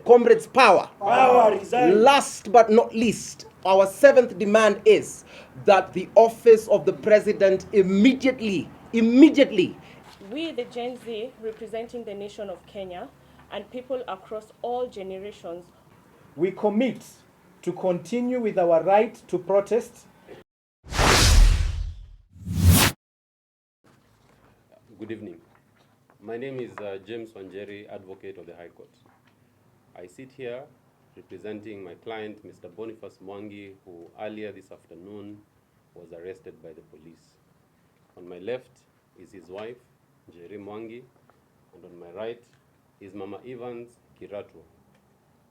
Comrades, power. Power, resign. Last but not least, our seventh demand is that the office of the president immediately, we, the Gen Z, representing the nation of Kenya and people across all generations, we commit to continue with our right to protest. Good evening. My name is James Wanjeri, Advocate of the High Court. I sit here representing my client, Mr. Boniface Mwangi, who earlier this afternoon was arrested by the police. On my left is his wife, Njeri Mwangi, and on my right is Mama Evans Kiratu.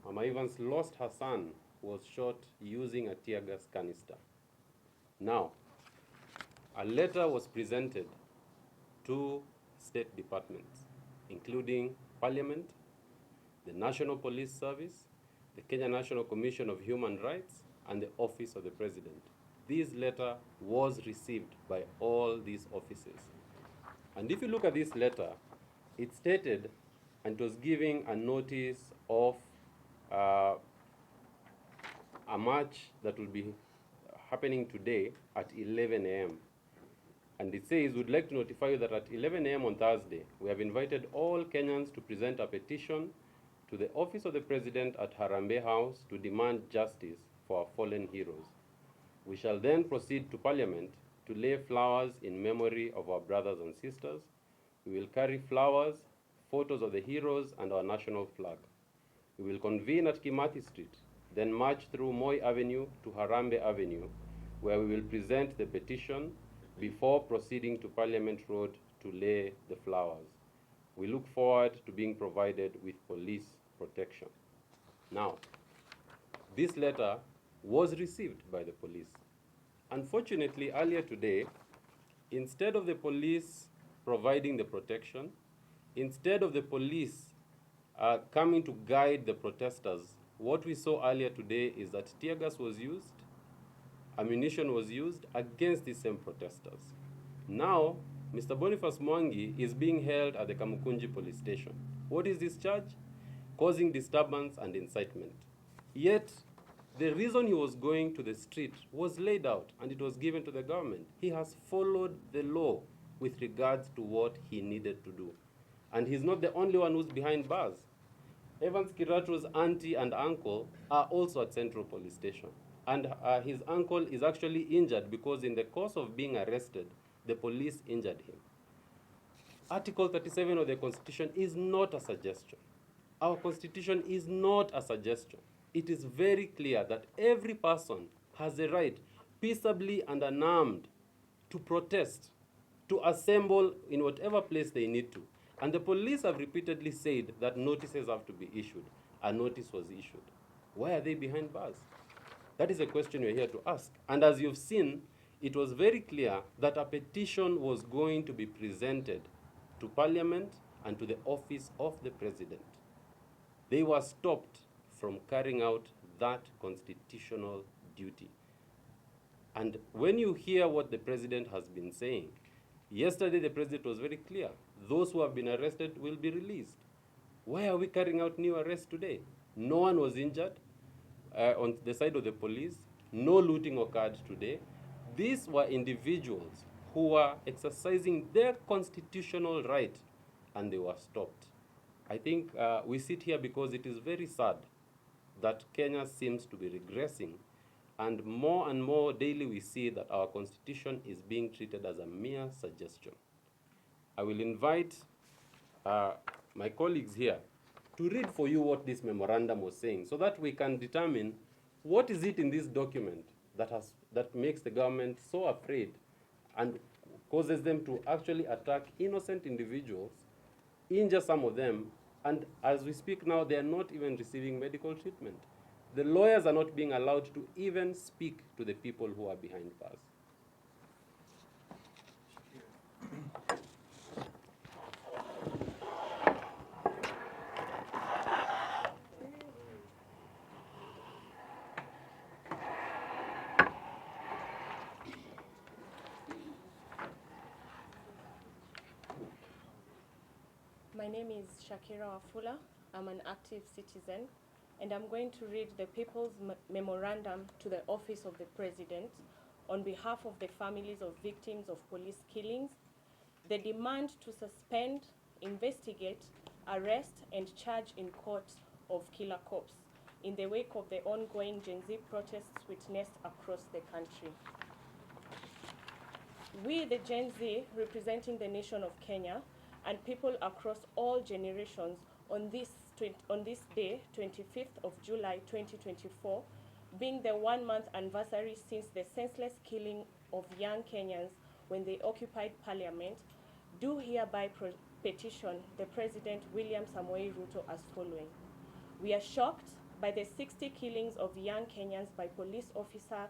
Mama Evans lost her son, who was shot using a tear gas canister. Now, a letter was presented to state departments, including Parliament, the National Police Service, the Kenya National Commission of Human Rights, and the Office of the President. This letter was received by all these offices. And if you look at this letter, it stated, and it was giving a notice of a march that will be happening today at 11 a.m. And it says, we'd like to notify you that at 11 a.m. on Thursday, we have invited all Kenyans to present a petition to the Office of the President at Harambee House to demand justice for our fallen heroes. We shall then proceed to Parliament to lay flowers in memory of our brothers and sisters. We will carry flowers, photos of the heroes, and our national flag. We will convene at Kimathi Street, then march through Moi Avenue to Harambee Avenue, where we will present the petition before proceeding to Parliament Road to lay the flowers. We look forward to being provided with police protection. Now, this letter was received by the police. Unfortunately, earlier today, instead of the police providing the protection, instead of the police coming to guide the protesters, what we saw earlier today is that tear gas was used, ammunition was used against these same protesters. Now, Mr. Boniface Mwangi is being held at the Kamukunji police station. What is this charge? Causing disturbance and incitement. Yet, the reason he was going to the street was laid out and it was given to the government. He has followed the law with regards to what he needed to do. And he's not the only one who's behind bars. Evans Kiratu's auntie and uncle are also at Central Police Station. And his uncle is actually injured because in the course of being arrested, the police injured him. Article 37 of the Constitution is not a suggestion. Our Constitution is not a suggestion. It is very clear that every person has a right, peaceably and unarmed, to protest, to assemble in whatever place they need to. And the police have repeatedly said that notices have to be issued. A notice was issued. Why are they behind bars? That is a question we're here to ask. And as you've seen, it was very clear that a petition was going to be presented to Parliament and to the Office of the President. They were stopped from carrying out that constitutional duty. And when you hear what the President has been saying, yesterday the President was very clear. Those who have been arrested will be released. Why are we carrying out new arrests today? No one was injured on the side of the police. No looting occurred today. These were individuals who were exercising their constitutional right and they were stopped. I think we sit here because it is very sad that Kenya seems to be regressing, and more daily we see that our constitution is being treated as a mere suggestion. I will invite my colleagues here to read for you what this memorandum was saying so that we can determine what is it in this document that makes the government so afraid and causes them to actually attack innocent individuals, injure some of them, and as we speak now, they are not even receiving medical treatment. The lawyers are not being allowed to even speak to the people who are behind bars. My name is Shakira Wafula. I'm an active citizen and I'm going to read the People's Memorandum to the Office of the President on behalf of the families of victims of police killings. The demand to suspend, investigate, arrest, and charge in court of killer cops in the wake of the ongoing Gen Z protests witnessed across the country. We, the Gen Z, representing the nation of Kenya, and people across all generations on this day, 25th of July 2024, being the 1-month anniversary since the senseless killing of young Kenyans when they occupied Parliament, do hereby petition the President William Samoei Ruto as following. We are shocked by the 60 killings of young Kenyans by police officers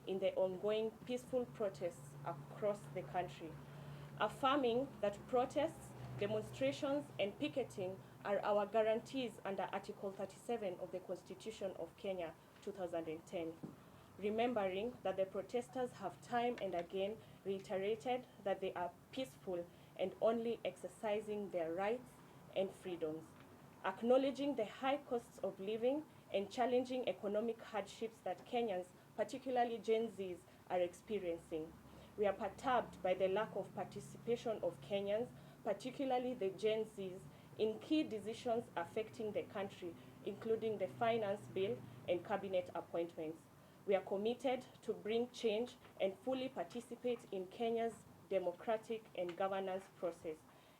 in the ongoing peaceful protests across the country, affirming that protests, demonstrations, and picketing are our guarantees under Article 37 of the Constitution of Kenya, 2010. Remembering that the protesters have time and again reiterated that they are peaceful and only exercising their rights and freedoms. Acknowledging the high costs of living and challenging economic hardships that Kenyans, particularly Gen Zs, are experiencing. We are perturbed by the lack of participation of Kenyans, particularly the Gen Zs, in key decisions affecting the country, including the finance bill and cabinet appointments. We are committed to bring change and fully participate in Kenya's democratic and governance process,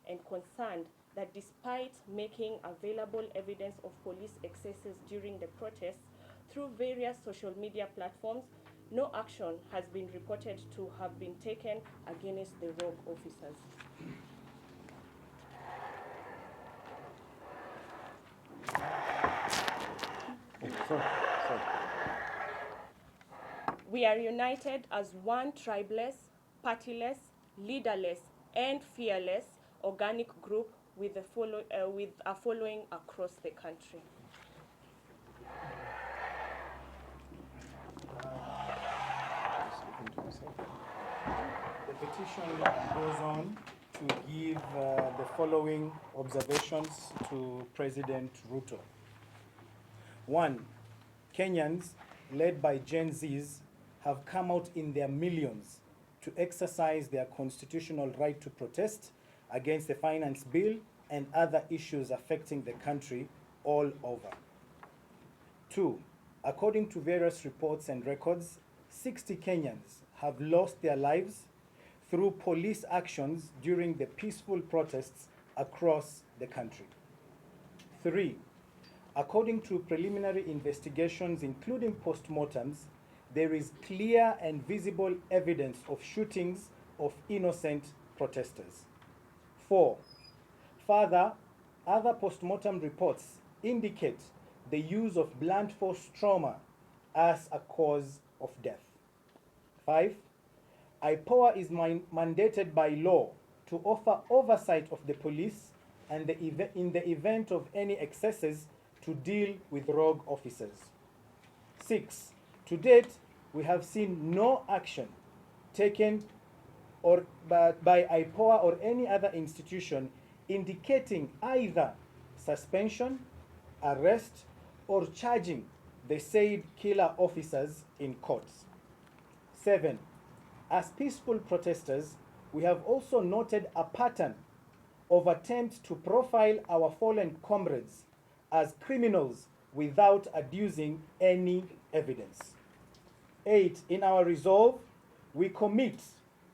and concerned that despite making available evidence of police excesses during the protests through various social media platforms, no action has been reported to have been taken against the rogue officers. We are united as one tribeless, partyless, leaderless, and fearless organic group with a following across the country. The petition goes on to give the following observations to President Ruto. 1. Kenyans, led by Gen Zs, have come out in their millions to exercise their constitutional right to protest against the finance bill and other issues affecting the country all over. 2. According to various reports and records, 60 Kenyans have lost their lives through police actions during the peaceful protests across the country. 3. According to preliminary investigations, including postmortems, there is clear and visible evidence of shootings of innocent protesters. 4. Further, other postmortem reports indicate the use of blunt force trauma as a cause of death. 5. IPOA is mandated by law to offer oversight of the police and in the event of any excesses to deal with rogue officers. 6. To date, we have seen no action taken by IPOA or any other institution indicating either suspension, arrest, or charging the said killer officers in courts. 7. As peaceful protesters, we have also noted a pattern of attempts to profile our fallen comrades as criminals without adducing any evidence. 8. In our resolve, we commit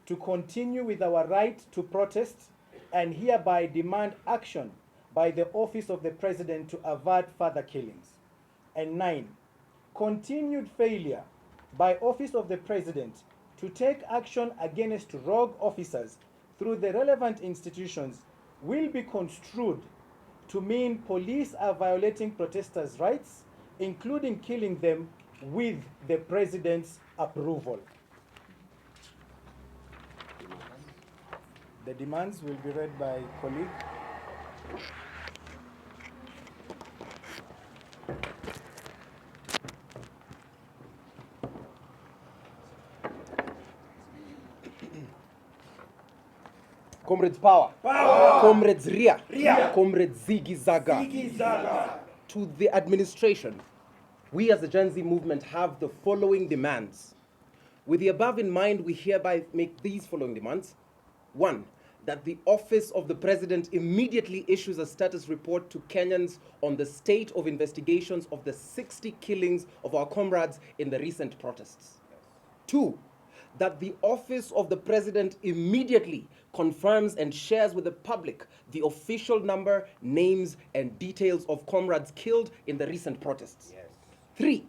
to continue with our right to protest and hereby demand action by the Office of the President to avert further killings. And 9. Continued failure by Office of the President to take action against rogue officers through the relevant institutions will be construed to mean police are violating protesters' rights, including killing them with the President's approval. The demands will be read by colleague. Comrades Power. Power. Comrades Ria. Ria. Comrades Ziggy Zaga. Ziggy Zaga. To the administration, we as the Gen Z movement have the following demands. With the above in mind, we hereby make these following demands. 1, that the office of the president immediately issues a status report to Kenyans on the state of investigations of the 60 killings of our comrades in the recent protests. 2, that the office of the president immediately confirms and shares with the public the official number, names, and details of comrades killed in the recent protests. 3,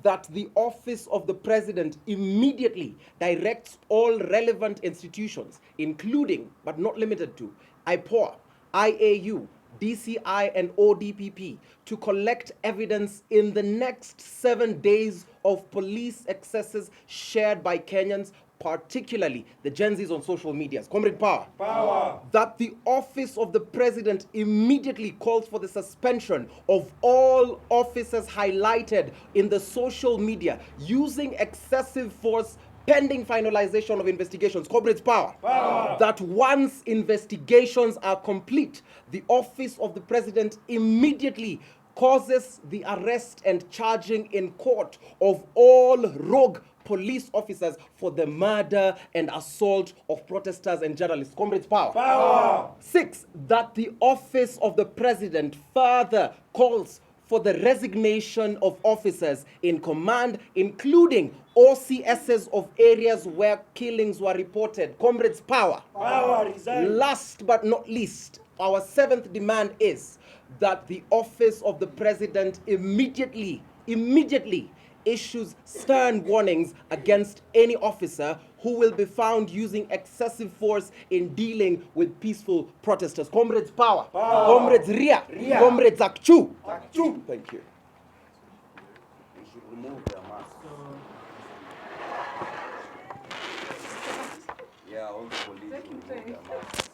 that the office of the president immediately directs all relevant institutions, including but not limited to IPOA, IAU, DCI, and ODPP, to collect evidence in the next 7 days of police excesses shared by Kenyans, particularly the Gen Zs on social medias. Comrade Power. Power. That the office of the president immediately calls for the suspension of all officers highlighted in the social media using excessive force pending finalization of investigations. Comrades Power. Power. That once investigations are complete, the office of the president immediately causes the arrest and charging in court of all rogue police officers for the murder and assault of protesters and journalists. Comrades Power. Power. 6, that the office of the president further calls for the resignation of officers in command, including OCSs of areas where killings were reported. Comrades Power. Power. Resign. Last but not least, our 7th demand is that the office of the president immediately issues stern warnings against any officer who will be found using excessive force in dealing with peaceful protesters. Comrades Power. Power. Comrades Ria. Ria. Comrades Akchu. Akchu. Thank you. We should remove the mask. Yeah, all the police should remove their masks.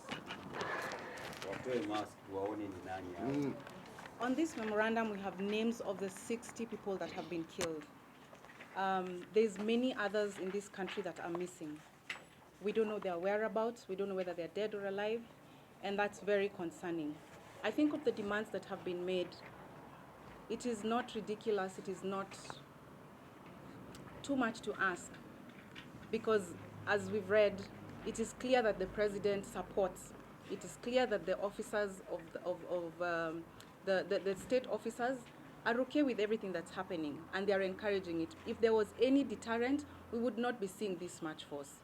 Watoe mask waone ni nani hapa. On this memorandum, we have names of the 60 people that have been killed. There's many others in this country that are missing. We don't know their whereabouts. We don't know whether they're dead or alive, and that's very concerning. I think of the demands that have been made, it is not ridiculous, it is not too much to ask, because as we've read, it is clear that the president supports. It is clear that the officers the state officers are okay with everything that's happening, and they are encouraging it. If there was any deterrent, we would not be seeing this much force.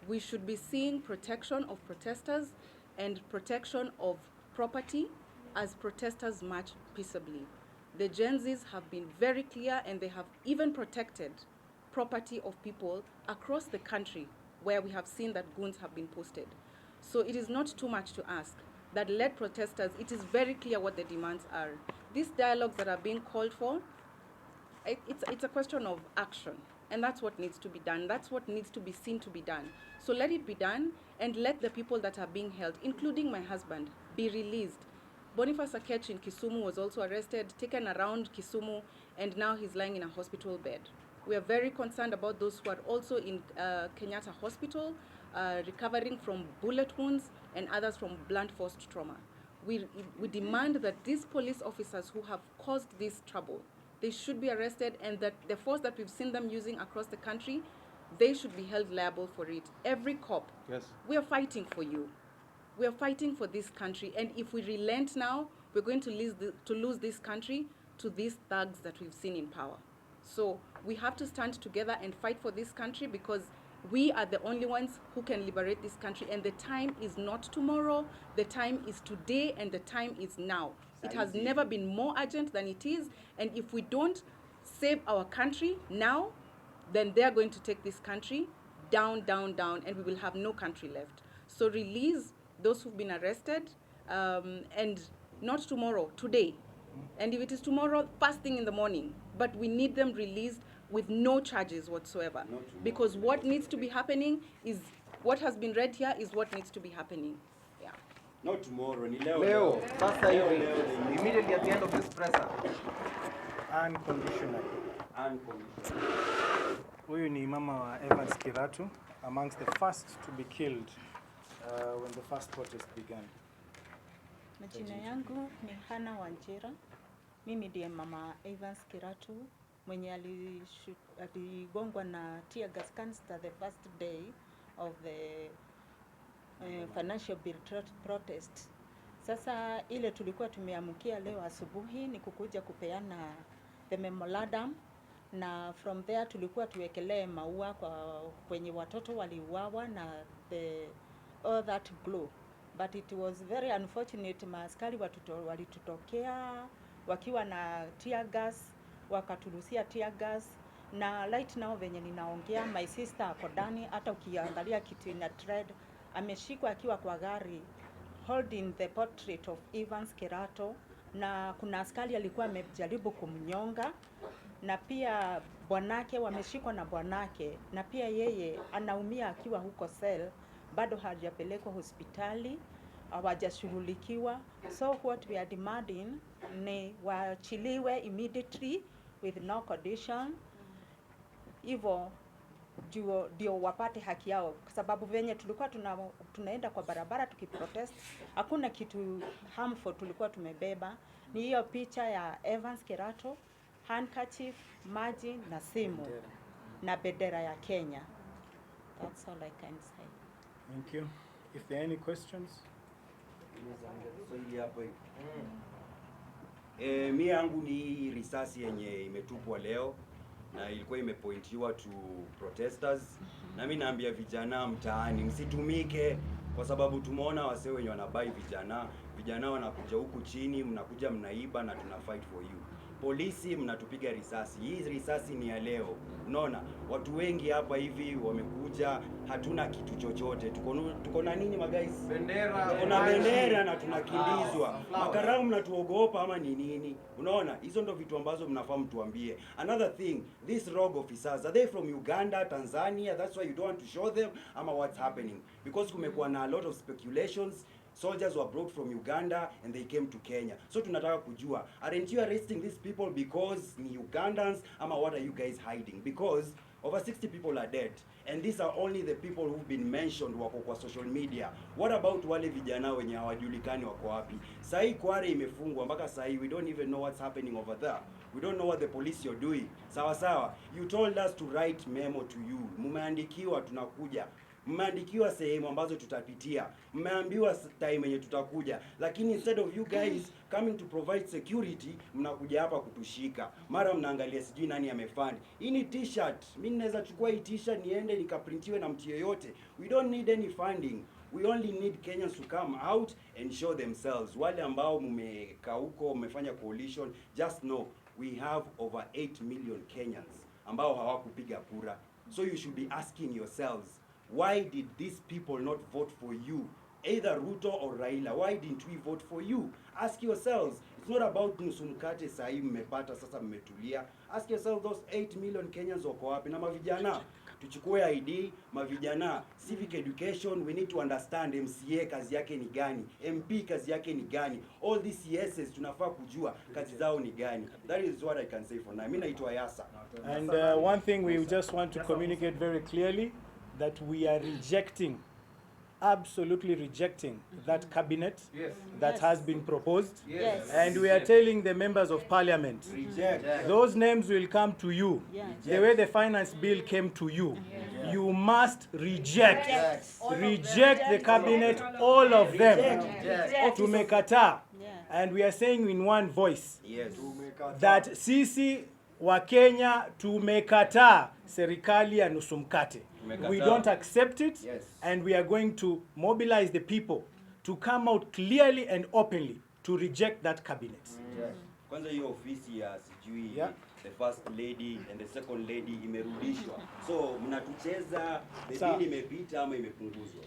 We should be seeing protection of protesters and protection of property as protesters march peaceably. The Gen Zs have been very clear, and they have even protected property of people across the country where we have seen that goons have been posted. So it is not too much to ask that let protesters, it is very clear what the demands are. These dialogues that are being called for, it's a question of action, and that's what needs to be done. That's what needs to be seen to be done. So let it be done, and let the people that are being held, including my husband, be released. Boniface Akech in Kisumu was also arrested, taken around Kisumu, and now he's lying in a hospital bed. We are very concerned about those who are also in Kenyatta Hospital, recovering from bullet wounds and others from blunt force trauma. We demand that these police officers who have caused this trouble, they should be arrested, and that the force that we've seen them using across the country, they should be held liable for it. Every cop, Yes. we are fighting for you. We are fighting for this country, and if we relent now, we're going to lose this country to these thugs that we've seen in power. So we have to stand together and fight for this country, because we are the only ones who can liberate this country, and the time is not tomorrow, the time is today, and the time is now. It has never been more urgent than it is, and if we don't save our country now, then they're going to take this country down, down, down, and we will have no country left. So release those who've been arrested, and not tomorrow, today. And if it is tomorrow, first thing in the morning, but we need them released with no charges whatsoever. Because what needs to be happening is, what has been read here is what needs to be happening. Yeah. Not tomorrow, ni leo. Leo, sasa hivi, immediately at the end of this presser. Unconditionally. Unconditional. Huyu ni mama wa Evans Kiratu, amongst the first to be killed when the first protest began. Majina yangu ni Hana Wanjira. Mimi ndiye mama Evans Kiratu mwenye aligongwa na tear gas canister the first day of the financial bill protest. Sasa ile tulikuwa tumeamukia leo asubuhi ni kukuja kupeana the memorandum, na from there tulikuwa tuwekelee maua kwenye watoto waliuawa na all that glow. But it was very unfortunate, maaskari walitutokea wakiwa na tear gas, wakaturusia tear gas, na right now venye ninaongea my sister ako ndani. Hata ukiangalia kitu ina thread, ameshikwa akiwa kwa gari holding the portrait of Evans Kirato, na kuna askari alikuwa amejaribu kumnyonga, na pia bwanake wameshikwa na bwanake, na pia yeye anaumia akiwa huko cell, bado hajapelekwa hospitali, hawajashughulikiwa. So what we are demanding ni waachiliwe immediately with no condition, hivyo ndio wapate haki yao, kwa sababu venye tulikuwa tunaenda kwa barabara tukiprotest, hakuna kitu harmful tulikuwa tumebeba. Ni hiyo picha ya Evans Kirato, handkerchief, maji na simu na bendera ya Kenya. That's all I can say. Thank you. If there are any questions? Mi yangu ni risasi yenye imetupwa leo na ilikuwa imepointiwa to protesters. Na mimi naambia vijana mtaani msitumike, kwa sababu tumeona wasee wenye wanabai vijana wanakuja huku chini, mnakuja mnaiba na tuna fight for you. Polisi mnatupiga risasi. Hii risasi ni ya leo. Unaona, watu wengi hapa hivi wamekuja, hatuna kitu chochote. Tuko na nini guys? Bendera. Tuko na bendera na tunakimbizwa. Makarau mnatuogopa ama ni nini? Unaona, hizo ndo vitu ambazo mnafahamu tuambie. Another thing, these rogue officers, are they from Uganda, Tanzania? That's why you don't want to show them ama what's happening? Because kumekuwa na a lot of speculations. Soldiers were brought from Uganda and they came to Kenya. So tunataka kujua, aren't you arresting these people because ni Ugandans ama what are you guys hiding? Because over 60 people are dead and these are only the people who've been mentioned wako kwa social media. What about wale vijana wenye hawajulikani wako wapi? Sahi Kware imefungwa mpaka sahi, we don't even know what's happening over there. We don't know what the police you're doing. Sawa. You told us to write memo to you. Mumeandikiwa tunakuja. Mmeandikiwa sehemu ambazo tutapitia, mmeambiwa time yenye tutakuja, lakini instead of you guys coming to provide security, mnakuja hapa kutushika. Mara mnaangalia sijui nani amefund. Hii ni t-shirt. Mimi naweza chukua hii t-shirt niende nikaprintiwe na mtu yeyote. We don't need any funding. We only need Kenyans to come out and show themselves. Wale ambao mmekaa huko mmefanya coalition, just know we have over 8 million Kenyans ambao hawakupiga kura. So you should be asking yourselves, why did these people not vote for you? Either Ruto or Raila. Why didn't we vote for you? Ask yourselves. It's not about nusu mkate sahi mmepata sasa mmetulia. Ask yourself, those 8 million Kenyans wako wapi? Na mavijana, tuchukue ID, mavijana, civic education, we need to understand MCA kazi yake ni gani, MP kazi yake ni gani. All these CSs tunafaa kujua kazi zao ni gani. That is what I can say for now. Mimi naitwa Yasa. And one thing we just want to communicate very clearly, that we are rejecting, absolutely rejecting that cabinet that has been proposed. Yes. And we are telling the members of parliament, Reject. those names will come to you. Yes. The way the finance bill came to you. You must reject. Reject the cabinet, all of them. Tumekataa. And we are saying in one voice, Yes. that sisi wa Kenya tumekataa serikali ya nusu mkate. We don't accept it. Yes. And we are going to mobilize the people to come out clearly and openly to reject that cabinet. Kwanza hiyo ofisi ya sijui Yeah. the first lady and the second lady imerudishwa. So mnatucheza, the Sawa. bill imepita ama imepunguzwa?